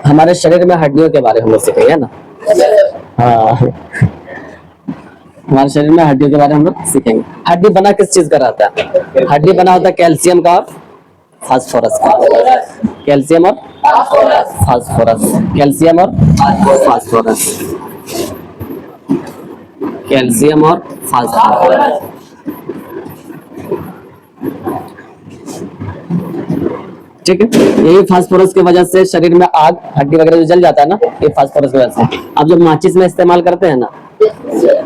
हमारे शरीर में हड्डियों के बारे में हम लोग सीखेंगे ना। हाँ, हमारे शरीर में हड्डियों के बारे में हम लोग सीखेंगे। हड्डी बना किस चीज का रहता है? हड्डी बना होता है कैल्शियम का और फास्फोरस का। कैल्शियम और फास्फोरस, कैल्शियम और फास्फोरस, कैल्शियम और फास्फोरस। ठीक है, यही फास्फोरस की वजह से शरीर में आग, हड्डी वगैरह जो जल जाता है ना, ये फास्फोरस की वजह से। आप जब माचिस में इस्तेमाल करते हैं ना,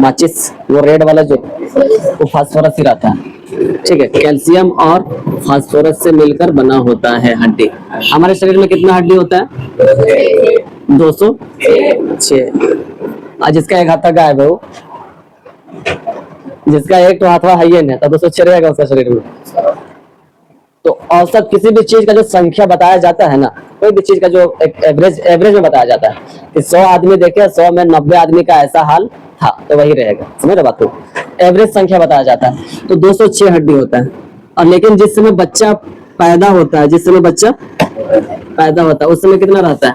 माचिस वो रेड वाला जो, वो फास्फोरस ही रहता है। ठीक है, कैल्शियम और फास्फोरस से मिलकर बना होता है हड्डी। हमारे शरीर में कितना हड्डी होता है? 206। आज जिसका एक हाथ गायब है, वो जिसका एक तो हाथ हाइएन है, तो 206 रहेगा उसका शरीर में। तो औसत किसी भी चीज का जो संख्या बताया जाता है ना, कोई भी चीज का जो एक एवरेज में बताया जाता है कि 100 आदमी देखे, 100 में 90 आदमी का ऐसा हाल था, तो वही रहेगा। समझ रहे बात को? एवरेज संख्या बताया जाता है। तो 206 हड्डी होता है। और लेकिन जिस समय बच्चा पैदा होता है, जिस समय बच्चा पैदा होता है, उस समय कितना रहता है?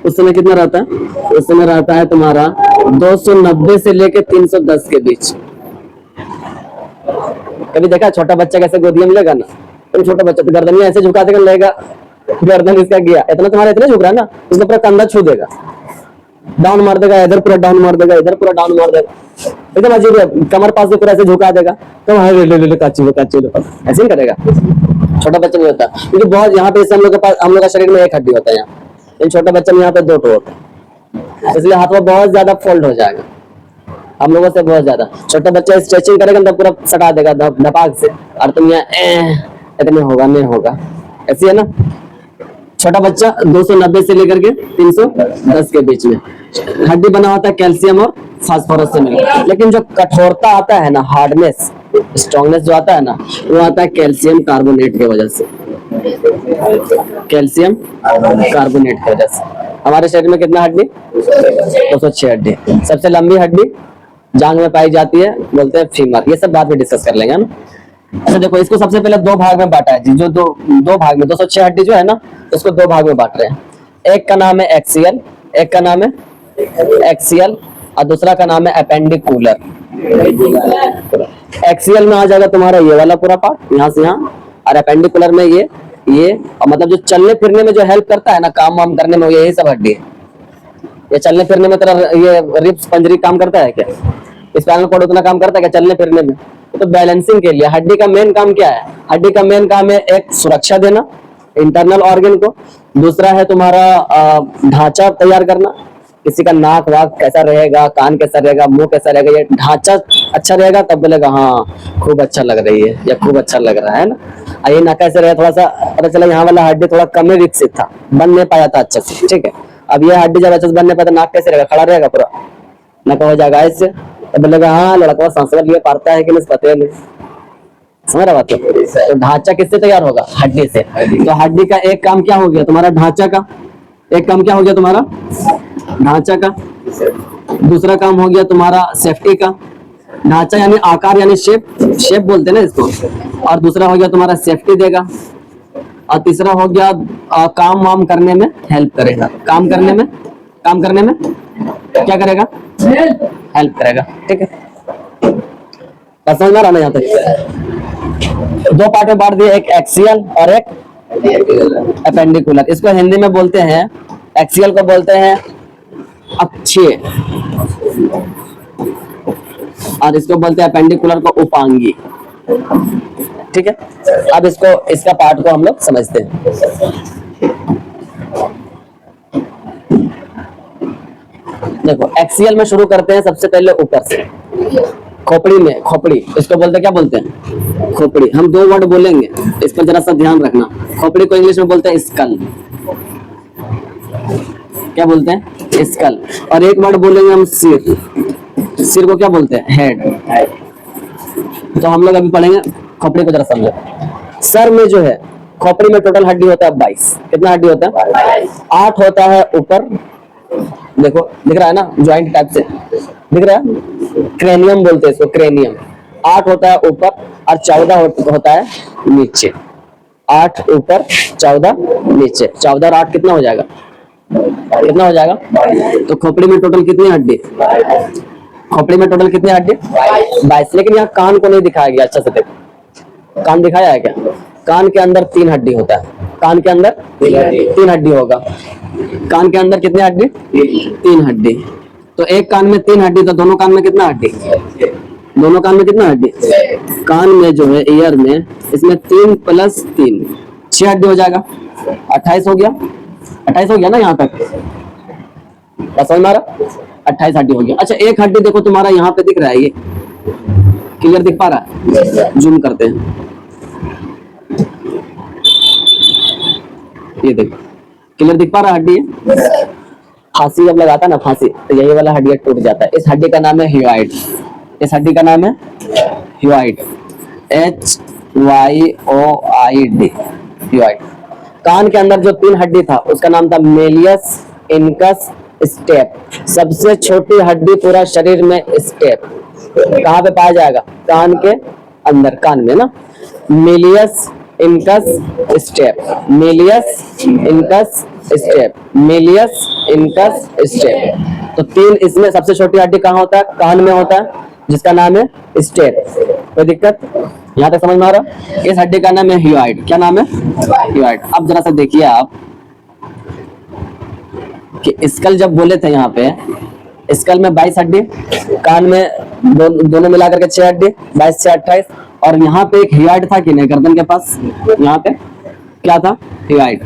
उस समय कितना रहता है? उस समय रहता है तुम्हारा 290 से लेके 310 के बीच। कभी देखा छोटा बच्चा कैसे गोदिया में लेगा ना, तो छोटा बच्चा तो गर्दन ऐसे झुका देगा, लेगा गर्दन इसका गया इतना, तुम्हारा इतना झुक रहा है ना, उसने पूरा कंधा छू देगा, डाउन मार देगा, इधर पूरा डाउन मार देगा, इधर पूरा डाउन मार देगा। एकदम अजीब है, कमर पास से पूरा ऐसे झुका देगा, तो हाँ ले ले ले काची लो ऐसे ही करेगा। छोटा बच्चा नहीं होता, क्योंकि बहुत यहाँ पे हम लोग के पास, हम लोग का शरीर में एक हड्डी होता है यहाँ, लेकिन छोटा बच्चा में यहाँ पे 2 होता है, इसलिए हाथ में बहुत ज्यादा फोल्ड हो जाएगा हम लोगों से, बहुत ज्यादा। छोटा बच्चा स्ट्रेचिंग करेगा तो पूरा सटा देगा धपाक से, और तुम यहाँ इतने होगा नहीं होगा, ऐसी है ना। छोटा बच्चा 290 से लेकर के 310 के बीच में। हड्डी बना होता है कैल्शियम और फास्फोरस से मिलकर। लेकिन जो कठोरता आता है ना, हार्डनेस, स्ट्रॉन्गनेस जो आता है ना, वो आता है कैल्शियम कार्बोनेट की वजह से। कैल्शियम कार्बोनेट की वजह से। हमारे शरीर में कितना हड्डी? 206 हड्डी। सबसे लंबी हड्डी जांघ में पाई जाती है, बोलते हैं फीमर। ये सब बाद में डिस्कस कर लेंगे ना। अच्छा देखो, इसको सबसे पहले 2 भाग में बांटा है जी, जो दो भाग में 206 हड्डी जो है ना, इसको 2 भाग में बांट रहे हैं। एक का नाम है एक्सियल, एक का नाम है एक्सियल, और दूसरा का नाम है अपेंडिकुलर। एक्सियल में आ जाएगा तुम्हारा ये वाला पूरा पार्ट, यहाँ से यहाँ, और अपेंडिकुलर में ये, और मतलब जो चलने फिरने में जो हेल्प करता है ना, काम वाम करने में, यही सब हड्डी है। ये चलने फिरने में तेरा ये रिब्स पंजरी काम करता है क्या? स्पाइनल कॉर्ड उतना काम करता है क्या चलने फिरने में? तो बैलेंसिंग के लिए हड्डी का मेन काम क्या है? हड्डी का मेन काम है एक सुरक्षा देना इंटरनल ऑर्गन को, दूसरा है तुम्हारा ढांचा तैयार करना, किसी का नाक वाक कैसा रहेगा, कान कैसा रहेगा, मुंह कैसा रहेगा, ये ढांचा अच्छा रहेगा तब बोलेगा हाँ खूब अच्छा लग रही है या खूब अच्छा लग रहा है ना। ये नाक कैसे रहेगा, थोड़ा सा पता चला यहाँ वाला हड्डी थोड़ा कम ही विकसित था, बन नहीं पाया था अच्छे से। ठीक है, अब ये हड्डी जब अच्छे से बन नहीं पाया, नाक कैसे रहेगा? खड़ा रहेगा पूरा, नाक हो जाएगा इससे, तब बोलेगा हाँ लड़का सांस लिए पाता है कि नहीं पता नहीं। समझ रहा बात? तो ढांचा किससे तैयार होगा? हड्डी से। तो हड्डी का एक काम क्या हो गया तुम्हारा? ढांचा का एक काम क्या हो गया तुम्हारा? ढांचा का। दूसरा काम हो गया तुम्हारा सेफ्टी का। ढांचा यानी आकार यानी शेप, शेप बोलते हैं ना इसको। और दूसरा हो गया तुम्हारा सेफ्टी देगा। और तीसरा हो गया काम वाम करने में हेल्प करेगा। काम करने में क्या करेगा? हेल्प करेगा। ठीक है, समझ में आ रहा ना यहाँ तक? 2 पार्ट में बांट दिए, एक एक्सियल और एक अपेंडिकुलर। इसको हिंदी में बोलते हैं, एक्सियल को बोलते हैं अक्षीय, और इसको बोलते हैं अपेंडिकुलर को उपांगी। ठीक है, अब इसका पार्ट को हम लोग समझते हैं। देखो एक्सियल में शुरू करते हैं सबसे पहले ऊपर से, खोपड़ी में। खोपड़ी इसको बोलते हैं, क्या बोलते हैं? खोपड़ी। हम 2 वर्ड बोलेंगे, इस पर जरा सा ध्यान रखना। खोपड़ी को इंग्लिश में बोलते हैं स्कल। क्या बोलते हैं? स्कल। और एक वर्ड बोलेंगे हम सिर। सिर को क्या बोलते हैं? हेड। तो हम लोग अभी पढ़ेंगे खोपड़ी को, जरा समझो। सर में जो है, खोपड़ी में टोटल हड्डी होता है 22। कितना हड्डी होता है? 8 होता है ऊपर, देखो दिख रहा है ना, ज्वाइंट टाइप से दिख रहा है, क्रेनियम बोलते हैं इसको, क्रेनियम। 8 होता है ऊपर और 14 होता है नीचे। 8 ऊपर 14 नीचे, 14 और 8 कितना हो जाएगा, कितना हो जाएगा? तो खोपड़ी में टोटल कितनी हड्डी, खोपड़ी में टोटल कितनी हड्डी? 22। लेकिन यहाँ कान को नहीं दिखाया गया, अच्छा से देखो, कान दिखाया है क्या? कान के अंदर 3 हड्डी होता है, कान के अंदर 3 हड्डी होगा। कान के अंदर कितनी हड्डी? 3 हड्डी। तो एक कान में 3 हड्डी, तो दोनों कान में कितना हड्डी? दोनों कान में कितना हड्डी? कान में जो है ईयर में, इसमें 3 + 3 6 हड्डी हो जाएगा, 28 हो गया। 28 हो गया ना यहाँ तक, बस समझ में आ रहा? 28 हड्डी हो गया। अच्छा एक हड्डी देखो तुम्हारा यहाँ पे दिख रहा है, ये क्लियर दिख पा रहा है? जूम करते हैं, ये देखो क्लियर दिख पा रहा है हड्डी है? फांसी जब लगाता है ना, फांसी, तो यही वाला हड्डी टूट जाता है। इस हड्डी का नाम है ह्यूआइड, इस हड्डी का नाम है ह्यूआइड, HYOID, ह्यूआइड। कान के अंदर जो 3 हड्डी था उसका नाम था मेलियस, इनकस, स्टेप। सबसे छोटी हड्डी पूरा शरीर में स्टेप, कहाँ पे पाया जाएगा? कान के अंदर, कान में ना, Méliès, incus, step, Méliès, incus, step, Méliès, incus, step. तो 3 इसमें सबसे छोटी हड्डी कहाँ होता है? कान में होता है, जिसका नाम है स्टेप। कोई दिक्कत यहाँ तक समझ में आ रहा? इस हड्डी का नाम है ह्यूआइड। क्या नाम है? ह्यूआइड। अब जरा सा देखिए आप कि स्कल जब बोले थे यहाँ पे, स्कल में 22 हड्डी, कान में दोनों मिलाकर के 6 हड्डी, 22 से 28। और यहाँ पे एक ह्यूआइड था कि नहीं गर्दन के पास? यहाँ पे क्या था? ह्यूआइड,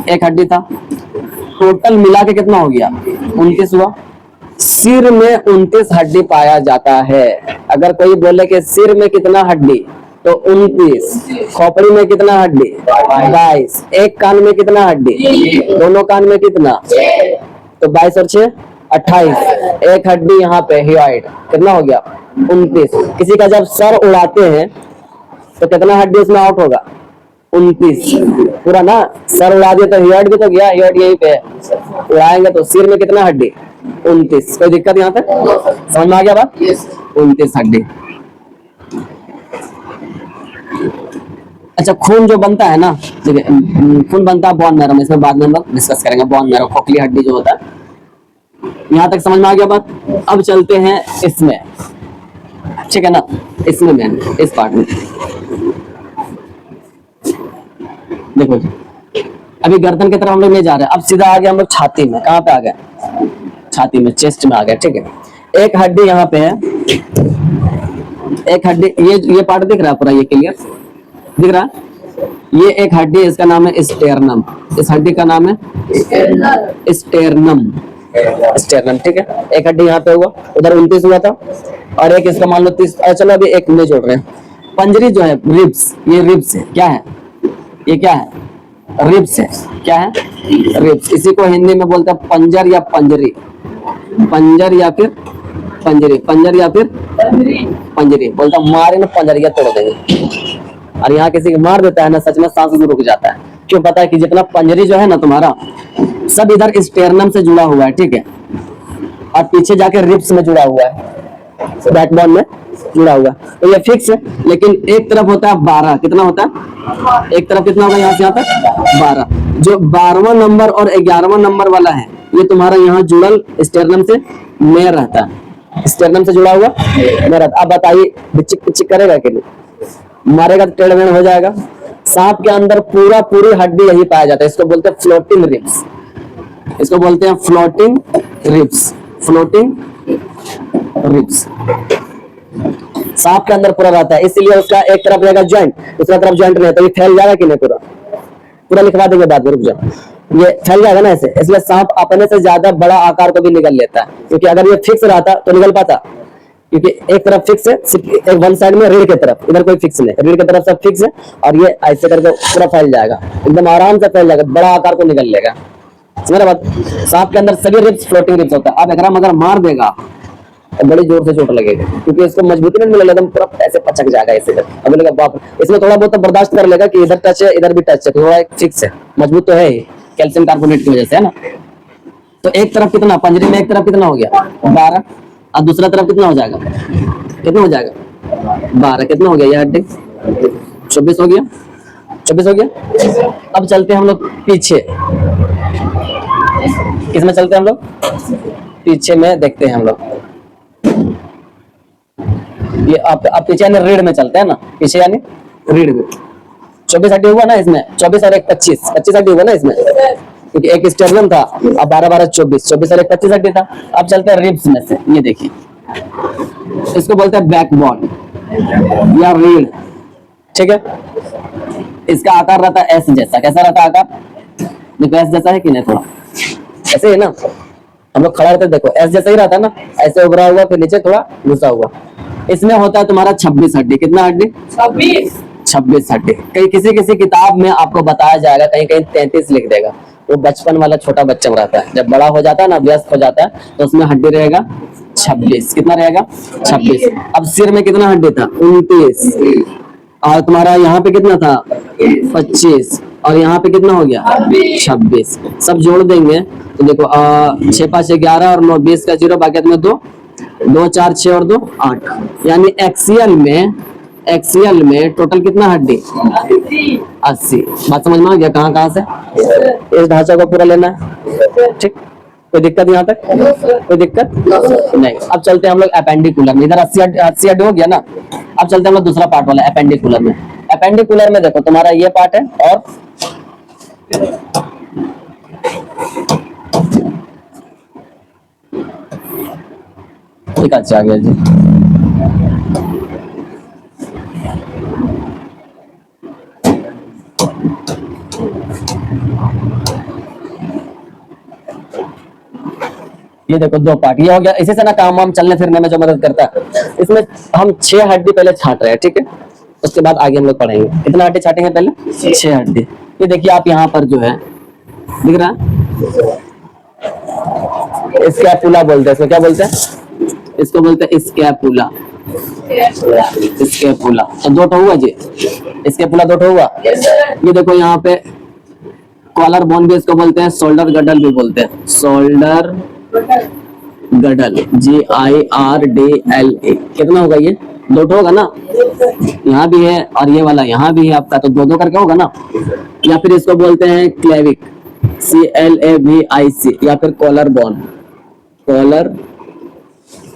एक हड्डी था। टोटल मिला के कितना हो गया? 29 हुआ। सिर में 29 हड्डी पाया जाता है। अगर कोई बोले कि सिर में कितना हड्डी, तो 29। खोपड़ी में कितना हड्डी? 22। एक कान में कितना हड्डी? दोनों कान में कितना? तो 22 और 6 28। एक हड्डी यहाँ पे ह्यूआइड, कितना हो गया? 29। किसी का जब सर उड़ाते हैं तो कितना हड्डी उसमें आउट होगा? 29 पूरा ना। सर उड़ा दिया तो ह्यूआइड भी तो गया, ह्यूआइड यहीं पे उड़ाएंगे तो सिर में कितना हड्डी? 29। कोई दिक्कत यहाँ तक समझ में आ गया बात? 29 हड्डी। अच्छा खून जो बनता है ना, खून बनता है बोन मैरो में, इसमें बाद में हम लोग डिस्कस करेंगे। बोन मैरो खोखली हड्डी जो होता है, यहाँ तक समझ में आ गया बात? अब चलते हैं इसमें, ठीक है ना, इसमें मैन इस पार्ट में देखो जी। अभी गर्दन की तरफ हम लोग नहीं जा रहे, अब सीधा आ गया हम लोग छाती में। कहाँ पे आ गए? छाती में, चेस्ट में आ गया, ठीक है। एक हड्डी यहाँ पे है, एक हड्डी, ये पार्ट दिख रहा है पूरा, ये क्लियर दिख रहा है? ये एक हड्डी, इसका नाम है स्टेरनम। इस हड्डी का नाम है स्टेरनम, स्टेरनम, ठीक है। एक हड्डी यहाँ पे हुआ, उधर 29 हुआ था, और एक इसका मान लो 30। चलो अभी एक नहीं जोड़ रहे हैं। पंजरी जो है, रिब्स, ये रिब्स है। क्या है ये? क्या है? रिब्स है। क्या है? रिब्स। इसी को हिंदी में बोलते हैं पंजर या पंजरी, पंजर या फिर पंजरी, पंजर या फिर पंजरी। बोलता मारे ना पंजरिया तोड़ देंगे। और यहाँ किसी को मार देता है ना, सच में सांस भी रुक जाता है। क्यों? पता है कि जितना पंजरी जो है ना तुम्हारा, सब इधर स्टेरनम से जुड़ा हुआ है, ठीक है, और पीछे जाके रिब्स में जुड़ा हुआ है, बैकबोन में जुड़ा हुआ। तो ये फिक्स है, लेकिन एक तरफ होता है 12। कितना होता है? एक तरफ कितना होगा? यहाँ से यहाँ तक 12। जो 12वां नंबर और 11वां नंबर वाला है, ये तुम्हारा यहाँ जुड़ल स्टेरनम से में रहता है, स्टेरनम से जुड़ा हुआ में रहता। अब बताइए बिचिक पिचिक करेगा कि नहीं? मारेगा तो टेढ़ मेढ़ हो जाएगा। सांप के अंदर पूरी हड्डी यही पाया जाता है। इसको बोलते हैं फ्लोटिंग रिब्स, इसको बोलते हैं फ्लोटिंग रिब्स, फ्लोटिंग रिब्स। सांप के अंदर पूरा रहता है, इसीलिए उसका एक तरफ रहेगा जॉइंट, दूसरा तरफ जॉइंट नहीं, तो ये फैल जाएगा कि नहीं? पूरा लिखवा देंगे बाद में, रुक जाओ। ये फैल जाएगा ना ऐसे, इसलिए सांप अपने से ज्यादा बड़ा आकार को भी निगल लेता है। क्योंकि अगर ये फिक्स रहता तो निगल पाता, क्योंकि एक तरफ फिक्स है, सिर्फ एक वन साइड में, रीढ़ की तरफ, इधर कोई फिक्स नहीं, रीढ़ की तरफ सब फिक्स है, और ये ऐसे करके पूरा फैल जाएगा, एकदम आराम से फैल जाएगा, बड़ा आकार को निगल लेगा। समझ बात? सांप के अंदर सभी रिब्स फ्लोटिंग रिब्स होता है। अब अगर मार देगा तो बड़ी जोर से चोट लगेगा, क्योंकि इसको मजबूती नहीं मिलेगा, एकदम पूरा ऐसे पचक जाएगा ऐसे। अब बोलेगा बाप, इसमें थोड़ा बहुत तो बर्दाश्त कर लेगा कि इधर टच है इधर भी टच है, थोड़ा फिक्स है, मजबूत तो है ही, कैल्शियम कार्बोनेट की वजह से, है ना। तो एक तरफ कितना, पंजरी में एक तरफ कितना हो गया? 12। और दूसरा तरफ कितना हो जाएगा, कितना हो जाएगा 12, कितना हो गया ये हड्डी 24 हो गया, 24 हो गया। अब चलते हैं हम लोग पीछे, किसमें चलते हैं हम लोग, पीछे में देखते हैं हम लोग। ये आप पीछे यानी रीढ़ में चलते हैं ना, पीछे यानी रीढ़ में 24 हड्डी हुआ ना इसमें, 24 और एक 25, 25 हड्डी हुआ ना इसमें, क्योंकि एक स्टेरनम था, अब 12 12 24, 24 और एक 25 हड्डी था। अब चलते हैं रिब्स में से, ये देखिए इसको बोलते हैं बैकबोन या रीढ़, ठीक है। इसका आकार रहता है एस जैसा, कैसा रहता है आकार, देखो एस जैसा है कि नहीं, थोड़ा ऐसे है ना, हम लोग खड़ा रहते देखो एस जैसा ही रहता है ना, ऐसे उभरा हुआ फिर नीचे थोड़ा घुसा हुआ। इसमें होता है तुम्हारा 26 हड्डी, कितना हड्डी 26 हड्डी। कहीं किसी किसी किताब में आपको बताया जाएगा, कहीं कहीं 33 लिख देगा, वो बचपन वाला छोटा बच्चा रहता है, जब बड़ा हो जाता है ना, व्यस्त हो जाता है, तो उसमें हड्डी रहेगा 26, कितना रहेगा 26। अब सिर में कितना हड्डी था 29, और तुम्हारा यहाँ पे कितना था 25, और यहाँ पे कितना हो गया 26, सब जोड़ देंगे तो देखो 6 5 11 और 9 20 का 0, बाकी में 2 2 4 6 और 2 8, यानी एक्सियल में टोटल कितना हड्डी 80। बात समझ में आ गया, कहाँ कहाँ से इस ढांचा को पूरा लेना है, ठीक, कोई दिक्कत यहाँ तक, कोई दिक्कत नहीं। अब चलते हैं हम लोग एपेंडिकुलर में, इधर 80 हड्डी हो गया ना। अब चलते हैं हम लोग दूसरा पार्ट वाला एपेंडिकुलर में। एपेंडिकुलर में देखो तुम्हारा ये पार्ट है और ठीक अच्छा आ गया जी। ये देखो 2 पार्ट, ये हो गया, इसी से ना काम वाम चलने फिरने में जो मदद करता है। इसमें हम 6 हड्डी पहले छाट रहे हैं, ठीक है, उसके बाद आगे हम लोग पढ़ेंगे। कितना हड्डी छाटेंगे पहले 6 हड्डी। ये देखिए आप यहाँ पर जो है दिख रहा है, स्कैपुला बोलते हैं इसको, क्या बोलते हैं इसको, बोलते हैं स्कैपुला, स्कैपुला। तो 2 ठो हुआ जी, स्कैपुला 2 ठो हुआ। ये देखो यहाँ पे कॉलर बोन भी इसको बोलते हैं, शोल्डर गडल भी बोलते हैं, शोल्डर गडल GIRDLA। कितना होगा ये 2 ठो होगा ना, यहाँ भी है और ये वाला यहाँ भी है आपका, तो 2 करके होगा ना। या फिर इसको बोलते हैं क्लेविक CLAVIC, या फिर कॉलर बोन, कॉलर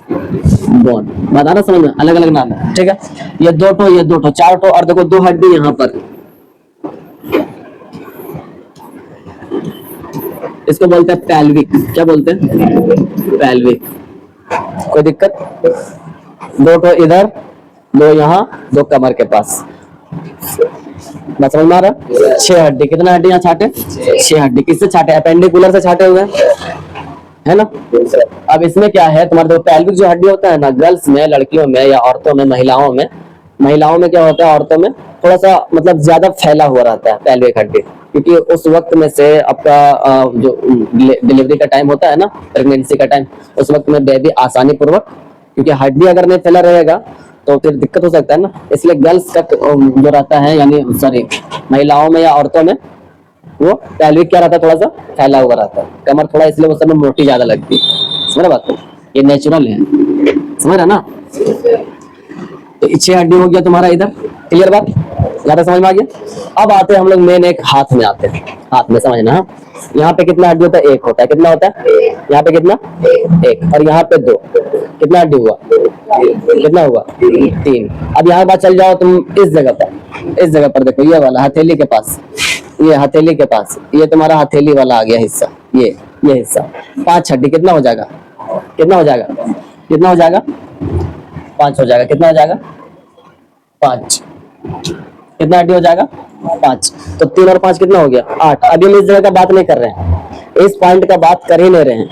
बोन, बताना समझ में, अलग अलग नाम है, ठीक है। ये 2 ठो, ये 2 ठो, 4 ठो, और देखो 2 हड्डी यहाँ पर, इसको बोलते हैं पेल्विक, क्या बोलते हैं पेल्विक। कोई दिक्कत, 2 ठो इधर, 2 यहाँ, 2 कमर के पास, बस समझ में आ रहा। 6 हड्डी, कितना हड्डी यहाँ छाटे 6 हड्डी। किससे छाटे, एपेंडिकुलर से छाटे हुए है ना। अब इसमें क्या है तुम्हारे, देखो पेल्विक जो हड्डी होता है ना, गर्ल्स में, लड़कियों में या औरतों में, महिलाओं में क्या होता है, औरतों में थोड़ा सा मतलब ज्यादा फैला हुआ रहता है पेल्विक हड्डी, क्योंकि उस वक्त में से आपका जो डिलीवरी का टाइम होता है ना, प्रेगनेंसी का टाइम, उस वक्त में बेबी आसानी पूर्वक, क्योंकि हड्डी अगर नहीं फैला रहेगा तो फिर दिक्कत हो सकता है ना। इसलिए गर्ल्स का जो रहता है, यानी सॉरी महिलाओं में या औरतों में, वो पेल्विक क्या रहता है, थोड़ा सा फैला हुआ रहता है, कमर थोड़ा, इसलिए उस समय मोटी ज्यादा लगती है। समझ रहे बात को, ये नेचुरल है, समझ रहे ना। तो 6 हड्डी हो गया तुम्हारा इधर, क्लियर बात, ज्यादा समझ में आ गया। अब आते हैं हम लोग मेन एक हाथ में आते हैं, हाथ में समझना। हाँ, यहाँ पे कितना हड्डी होता है, 1 होता है, कितना होता है यहाँ पे कितना 1, और यहाँ पे 2, कितना हड्डी हुआ, कितना हुआ 3। अब यहाँ बात चल जाओ तुम इस जगह पर देखो, ये वाला हथेली के पास, ये हथेली के पास, ये तुम्हारा हथेली वाला आ गया हिस्सा, ये हिस्सा 5 हड्डी, कितना हो जाएगा, कितना हो जाएगा, कितना हो जाएगा 5 हो जाएगा, कितना हो जाएगा 5, कितना हड्डी हो जाएगा 5। तो 3 और 5 कितना हो गया 8। अभी हम इस जगह का बात नहीं कर रहे हैं, इस पॉइंट का बात कर ही नहीं रहे हैं,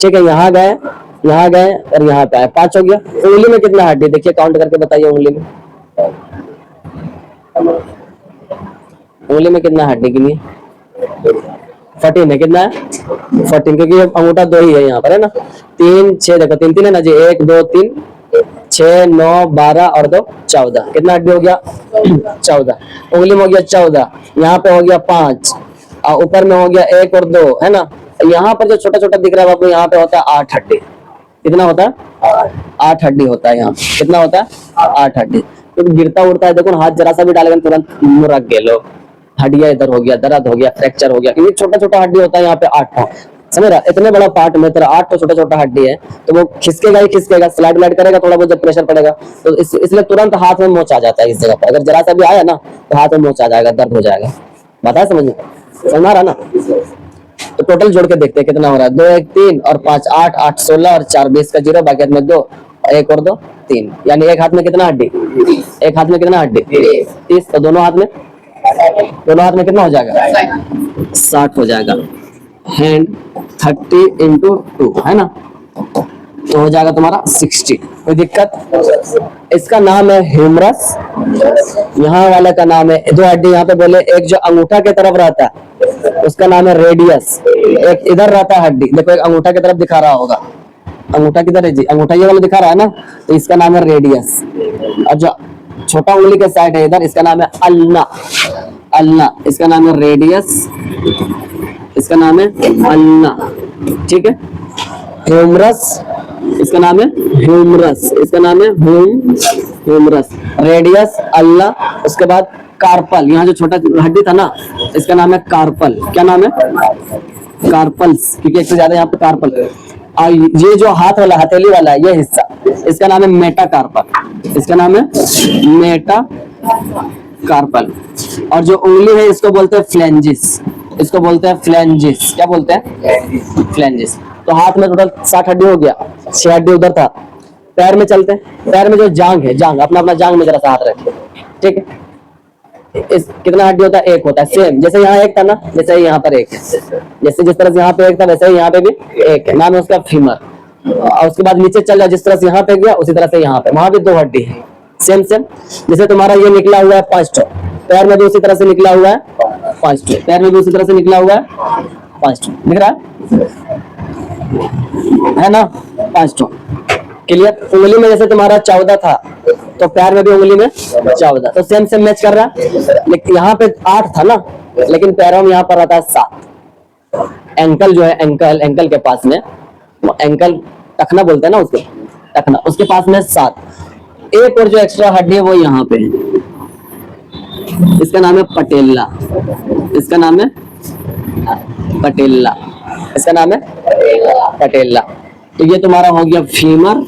ठीक है। यहाँ गए और यहाँ पे आए, 5 हो गया। उंगली में कितना हड्डी, देखिए काउंट करके बताइए, उंगली में कितना हड्डी गिनिए, 14 है, कितना है 14, क्योंकि अंगूठा 2 ही है यहाँ पर, है ना। 3 6 देखो 3 3 है ना जी, 1 2 3 6 9 12 और 2 14, कितना हड्डी हो गया 14। उंगली में हो गया 14, यहाँ पे हो गया 5, और ऊपर में हो गया 1 और 2, है ना। यहाँ पर जो छोटा छोटा दिख रहा है आपको, यहाँ पे होता है 8 हड्डी, कितना होता है? 8 हड्डी होता है यहाँ। कितना होता है? 8 हड्डी। तो गिरता उड़ता है, देखो ना, हाथ जरा सा भी डालेगा तुरंत मुरक गए लोग, हड्डियां इधर हो गया, दर्द हो गया, फ्रैक्चर हो गया, क्योंकि छोटा छोटा हड्डी होता है यहाँ पे 8 ठो, समझ रहा? इतने बड़ा पार्ट में तेरा 8 ठो छोटा छोटा हड्डी है, तो वो खिसकेगा ही खिसकेगा, स्लाइड व्लाइड करेगा थोड़ा बहुत जब प्रेशर पड़ेगा, तो इसलिए तुरंत हाथ में मोच आ जाता है इस जगह पर। अगर जरा सा भी आया ना तो हाथ में मोच आ जाएगा, दर्द हो जाएगा। बात है समझ में? समझ आ रहा ना? तो टोटल जोड़ के देखते हैं कितना हो रहा है। 2 1 3 और 5 8, 8 16 और 4 20 का 0, बाकी हाथ में 2, 1 और 2 3, यानी एक हाथ में कितना हड्डी? एक हाथ में कितना हड्डी? 30। तो दोनों हाथ में कितना हो जाएगा? 60 हो जाएगा। हैंड 30 इंटू 2 है ना, तो हो जाएगा तुम्हारा 60। कोई दिक्कत? इसका नाम है ह्यूमरस, यहाँ वाले का नाम है, दो हड्डी यहाँ पे बोले, एक जो अंगूठा के तरफ रहता है उसका नाम है रेडियस, एक इधर रहता है हड्डी, देखो एक अंगूठा की तरफ दिखा रहा होगा, अंगूठा किधर है जी? अंगूठा ये वाला दिखा रहा है ना, तो इसका नाम है रेडियस। और जो छोटा उंगली के साइड है इधर, इसका नाम है अल्ना, अल्ना, इसका नाम है रेडियस, इसका नाम है अल्ना, ठीक है। ह्यूमरस, इसका नाम है ह्यूमरस, इसका नाम है ह्यूमरस, रेडियस, अल्ला, उसके बाद कार्पल, यहाँ जो छोटा हड्डी था ना इसका नाम है कार्पल। क्या नाम है? कार्पल्स, क्योंकि एक से ज्यादा यहाँ पे कार्पल है। और ये जो हाथ वाला, हथेली वाला है ये हिस्सा, इसका नाम है मेटाकार्पल, इसका नाम है मेटाकार्पल। और जो उंगली है इसको बोलते हैं फ्लेंजिस, इसको बोलते हैं फ्लेंजिस। क्या बोलते हैं? फ्लेंजिस। तो हाथ में टोटल 60 हड्डी हो गया, 6 हड्डी उधर था। पैर में चलते हैं, पैर में जो जांग है, जांग अपना अपना जांग में जरा सा हाथ रखे, ठीक है। इस कितना हड्डी होता है? एक होता है, सेम जैसे यहाँ एक था ना, जैसे यहाँ पर एक है, जैसे जिस तरह से यहाँ पे एक था वैसे ही यहाँ पे भी एक है, नाम है उसका फीमर। और उसके बाद नीचे चल जाए, जिस तरह से यहाँ पे गया उसी तरह से यहाँ पे, वहां भी 2 हड्डी है, सेम सेम। जैसे तुम्हारा ये निकला हुआ है 5 ठो, पैर में भी उसी तरह से निकला हुआ है 5 ठो, पैर में भी उसी तरह से निकला हुआ है 5 ठो, दिख रहा है ना? 5 ठो क्लियर। उंगली में जैसे तुम्हारा 14 था तो पैर में भी उंगली में 14, तो सेम सेम मैच कर रहा है। लेकिन यहाँ पे 8 था ना, लेकिन पैरों में यहाँ पर रहता है 7। एंकल जो है, एंकल के पास में, एंकल टखना बोलते हैं ना उसको, टखना, उसके पास में 7। एक और जो एक्स्ट्रा हड्डी है वो यहाँ पे है, इसका नाम है पटेला, इसका नाम है पटेला, इसका नाम है पटेला। तो ये तुम्हारा हो गया फीमर,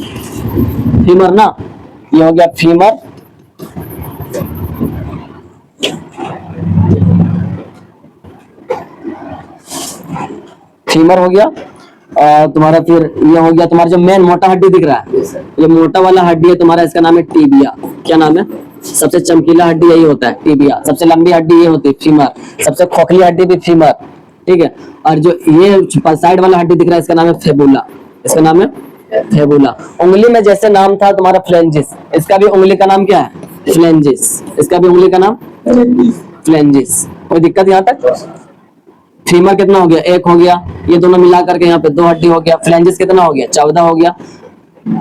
फीमर ना, ये हो गया फीमर। फीमर हो गया। और तुम्हारा फिर ये हो गया तुम्हारा जो मेन मोटा हड्डी दिख रहा है, ये मोटा वाला हड्डी है तुम्हारा, इसका नाम है टीबिया। क्या नाम है? सबसे चमकीला हड्डी यही होता है, टीबिया। सबसे लंबी हड्डी ये होती है फीमर, सबसे खोखली हड्डी भी फीमर, ठीक है। और जो ये साइड वाला हड्डी दिख रहा है इसका नाम है फेबुला, इसका नाम है फेबुला। उंगली में जैसे नाम था तुम्हारा फ्लेंजिस, इसका भी उंगली का नाम क्या है? फ्लेंजिस, इसका भी उंगली का नाम फ्लेंजिस। कोई दिक्कत यहाँ तक? फीमर कितना हो गया? 1 हो गया, ये दोनों मिला करके यहाँ पे 2 हड्डी हो गया। फ्लेंजिस कितना हो गया? 14 हो गया।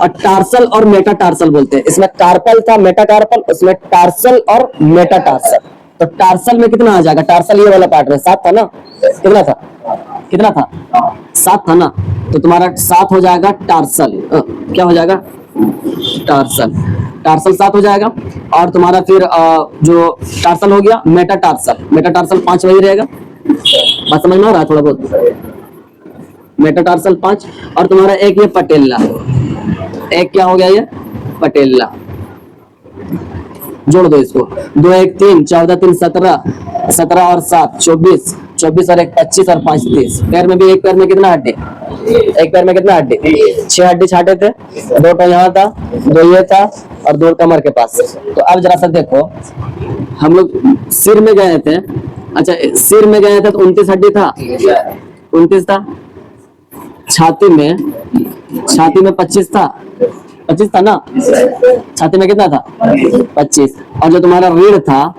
और टार्सल और मेटाटार्सल बोलते हैं, इसमें कार्पल था, मेटाकार्पल, उसमें टार्सल और मेटाटार्सल। तो टार्सल में कितना आ जाएगा? टार्सल ये वाला पार्ट में 7 था ना, कितना था? कितना था? 7 था ना, तो तुम्हारा 7 हो जाएगा टार्सल। क्या हो जाएगा? टार्सल, टार्सल 7 हो जाएगा। और तुम्हारा फिर जो टार्सल हो गया मेटाटार्सल, मेटाटार्सल 5 वही रहेगा। बात समझ में आ रहा है थोड़ा बहुत? मेटाटार्सल 5। और तुम्हारा एक ये पटेला, एक क्या हो गया? ये पटेला। जोड़ दो इसको, 2 1 3 14 3 17, 17 और 7 24, 24 और 1 25 और 5 30। पैर में भी एक पैर में कितना हड्डी? एक पैर में कितना हड्डी? 6 हड्डी छाटे थे, 2 तो यहाँ था, 2 ये था और 2 कमर के पास। तो अब जरा सा देखो, हम लोग सिर में गए थे, अच्छा सिर में गए थे तो 29 हड्डी था, 29 था। छाती में 25 था, 25 था ना, छाती में कितना था? 25। और जो तुम्हारा रीढ़ था,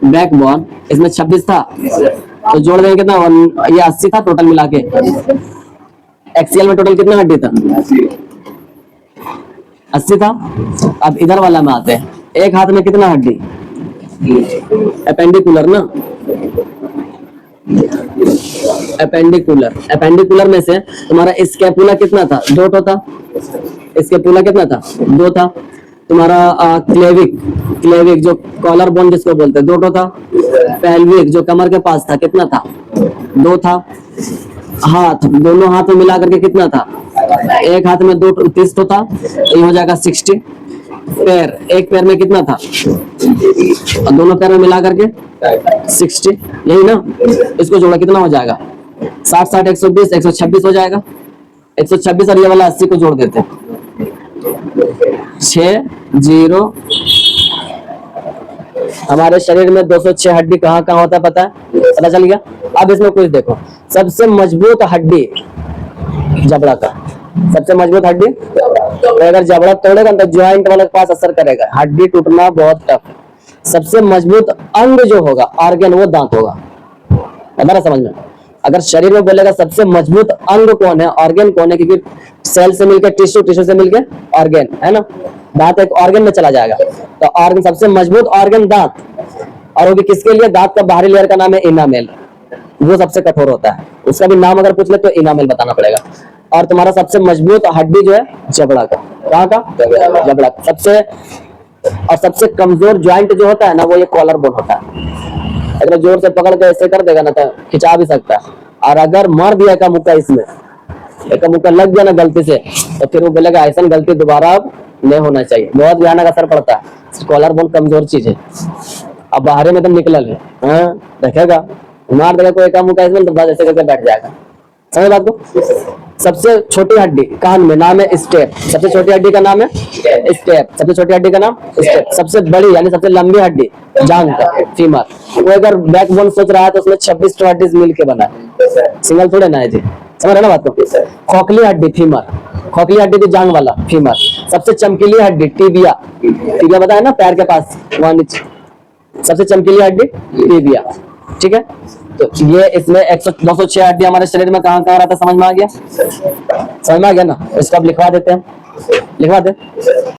बैकबोन, इसमें 26 था, तो जोड़ देंगे कितना? ये 80 था टोटल मिला के। एक्सीएल में टोटल कितना हड्डी था? 80 था। अब इधर वाला में आते हैं, एक हाथ में कितना हड्डी? एपेंडिकुलर ना, एपेंडिकुलर, एपेंडिकुलर में से तुम्हारा स्कैपुला कितना था? 2 था। स्कैपुला कितना था? 2 था। तुम्हारा क्लेविक, क्लेविक जो कॉलर बोन जिसको बोलते हैं 2 था। पेल्विक जो कमर के पास था कितना था? 2 था। हाथ, दोनों हाथ में मिला करके कितना था? एक हाथ में 2 30 तो था, ये हो जाएगा 60। पैर, एक पैर में कितना था? और दोनों पैर में मिला करके 60, यही ना? इसको जोड़ा कितना हो जाएगा? 60 60 120 126 हो जाएगा। 126 और ये वाला 80 को जोड़ देते हैं, 6 0। हमारे शरीर में 206 हड्डी कहाँ कहाँ होता है पता है? पता चल गया। अब इसमें कुछ देखो, सबसे मजबूत हड्डी जबड़ा का, सबसे मजबूत हड्डी। तो अगर जबड़ा तोड़ेगा तो ज्वाइंट वाले के पास असर करेगा, हड्डी टूटना बहुत टफ है। सबसे मजबूत अंग जो होगा, ऑर्गन, वो दांत होगा। हमारा समझ में, अगर शरीर में बोलेगा सबसे मजबूत अंग कौन है, ऑर्गन कौन है, क्योंकि सेल से मिलकर टिश्यू, टिश्यू से मिलकर ऑर्गन, है ना? दांत एक ऑर्गन में चला जाएगा, तो ऑर्गन, सबसे मजबूत ऑर्गन दांत। और वो भी किसके लिए? दांत का बाहरी लेयर का नाम है इनामेल, वो सबसे कठोर होता है। उसका भी नाम अगर पूछ ले तो इनामेल बताना पड़ेगा। और तुम्हारा सबसे मजबूत हड्डी जो है जबड़ा का, कहाँ का? जबड़ा। सबसे और सबसे कमजोर ज्वाइंट जो होता है ना, वो ये कॉलर बोन होता है। अगर जोर से पकड़ के ऐसे कर देगा ना तो खिंचा भी सकता है। और अगर मार दिया का मुक्का, इसमें एक मुक्का लग गया ना गलती से, तो फिर वो बोलेगा ऐसा गलती दोबारा अब नहीं होना चाहिए। बहुत भयानक असर पड़ता है। कॉलर बोन कमजोर चीज है। अब बाहर में तो निकल है, हाँ देखेगा, मार देगा कोई का मुक्का इसमें तो बस ऐसे करके बैठ जाएगा। समझ बात को? सबसे छोटी हड्डी कान में, नाम है स्टेप। सबसे छोटी हड्डी का नाम है स्टेप। सबसे छोटी हड्डी का नाम स्टेप। सबसे बड़ी यानी सबसे लंबी हड्डी जांघ का, फीमर। वो अगर बैकबोन सोच रहा है तो उसमें 26 हड्डी मिल के बना है, सिंगल थोड़े ना है जी। समझ रहे ना बात को? खोखली हड्डी, फीमर। खोखली हड्डी थी जांघ वाला, फीमर। सबसे चमकीली हड्डी टिबिया, टिबिया पता है ना, पैर के पास वहां नीचे सबसे चमकीली हड्डी टिबिया। ठीक है, तो ये इसमें 206 हड्डी हमारे शरीर में कहाँ कहाँ रहता है? समझ में आ गया? समझ में आ गया ना? इसको अब लिखवा देते हैं, लिखवा दे।